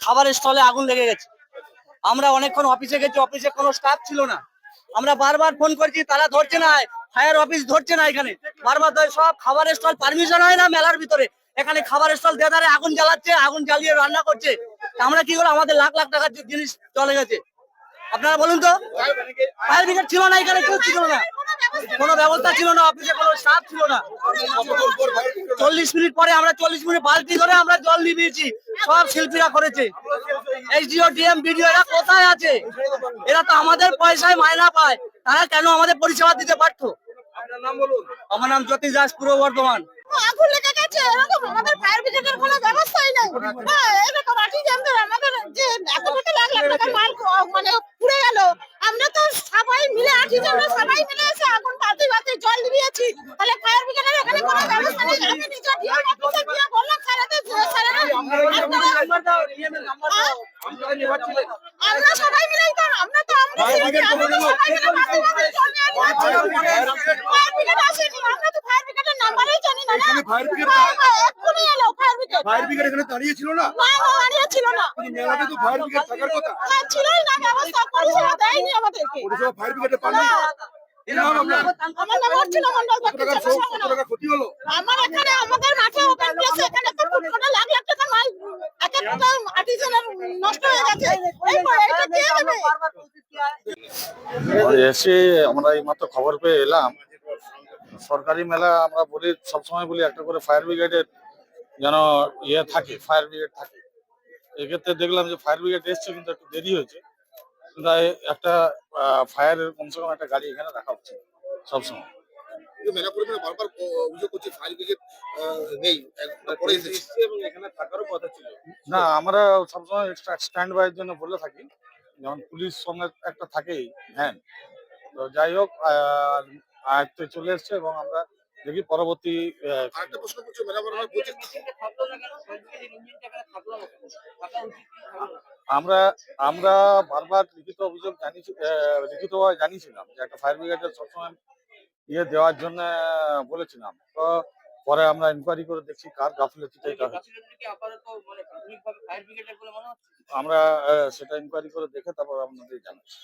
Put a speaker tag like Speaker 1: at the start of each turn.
Speaker 1: খাবারের স্টলে আগুন লেগে গেছে। আমরা অনেকক্ষণ অফিসে গেছি, অফিসে কোনো স্টাফ ছিল না। আমরা বারবার ফোন করছি, তারা ধরছে না, ফায়ার অফিস ধরছে না। এখানে বারবার সব খাবারের স্টল পারমিশন হয় না মেলার ভিতরে, এখানে খাবারের স্টল দেদারে আগুন জ্বালাচ্ছে, আগুন জ্বালিয়ে রান্না করছে। আমরা কি করে, আমাদের লাখ লাখ টাকার জিনিস চলে গেছে। আপনারা বলুন তো, ফায়ার ব্রিগেড ছিল না, এখানে কেউ ছিল না, কোনো ব্যবস্থা ছিল না, অফিসে কোনো স্টাফ ছিল না। 40 মিনিট পরে আমরা 40 মিনিট বালতি ধরে আমরা জল নিভিয়েছি, সব শিল্পীরা করেছে। এসডিও ডিএম বিডিও এরা কোথায় আছে? এরা তো আমাদের পয়সায় মায়না পায়, তারা কেন আমাদের পরিষেবা দিতে পারতো? আমার নাম জ্যোতিষ দাস, পূর্ব বর্ধমান।
Speaker 2: আগুন লেগে গেছে, এরকম আমাদের ফায়ার ব্রিগেডের কোনো ব্যবস্থাই নাই। এরকম আর্টিজানদের আমাদের যে এত কোটি লাখ লাখ টাকার মাল মানে পুড়ে গেল, আমরা তো সবাই মিলে আর্টিজানরা সবাই মিলে এসে আগুন বাতি বাতি জল দিয়েছি। তাহলে ফায়ার ব্রিগেডের এখানে কোনো ব্যবস্থা নেই। আমি নিজে ডিএম অফিসে গিয়ে বললাম, আমরা সবাই মিলেই তো আমরা সবাই মিলে বাতি বাতি জল নিয়ে ফায়ার ব্রিগেড আসেনি। আমরা তো ফায়ার ব্রিগেডের নাম্বারই জানি না। ফায়ার ব্রিগেড এক্ষুনি এলো, ফায়ার ব্রিগেড এখানে দাঁড়িয়ে ছিল না, দাঁড়িয়ে ছিল না। মেলাতে তো ফায়ার ব্রিগেড থাকার কথা ছিলই না, ব্যবস্থা পরিষেবা দেয়নি আমাদেরকে। পরিষেবা ফায়ার ব্রিগেডে পাননি। আমার নাম অর্চনা মন্ডল। আমার এখানে আমাদের মাঠে ওপেন প্লেস, এখানে তো কোনো লাখ লাখ টাকার মাল এক একটা আর্টিজানের নষ্ট হয়ে গেছে। এটা কে দেবে?
Speaker 3: এসে আমরা এই মাত্র খবর পেয়ে এলাম। সরকারি মেলা আমরা বলি, সবসময় বলি একটা করে ফায়ার ব্রিগেডের যেন ইয়ে থাকে, ফায়ার ব্রিগেড থাকে। এক্ষেত্রে দেখলাম যে ফায়ার ব্রিগেড এসছে, কিন্তু একটু দেরি হয়েছে। তাই একটা ফায়ারের কমসে কম একটা গাড়ি এখানে রাখা হচ্ছে সবসময়।
Speaker 4: মেলা পরিমাণে বারবার অভিযোগ করছে ফায়ার ব্রিগেড নেই, পরে এসেছে এবং এখানে থাকারও কথা ছিল
Speaker 3: না। আমরা সবসময় এক্সট্রা স্ট্যান্ড বাইয়ের জন্য বলে থাকি, যেমন পুলিশ সঙ্গে একটা থাকেই ভ্যান। তো যাই হোক, আয়ত্তে চলে এসছে এবং আমরা দেখি পরবর্তী।
Speaker 4: আরেকটা প্রশ্ন করছি, মেলা বারবার বলছে
Speaker 3: আমরা বারবার লিখিত অভিযোগ লিখিতভাবে জানিয়েছিলাম যে একটা ফায়ার ব্রিগেডের সবসময় ইয়ে দেওয়ার জন্য বলেছিলাম। তো পরে আমরা ইনকোয়ারি করে দেখছি কার গাফিলতিটা এটা হচ্ছে। আমরা সেটা ইনকোয়ারি করে দেখে তারপর আপনাদের জানাচ্ছি।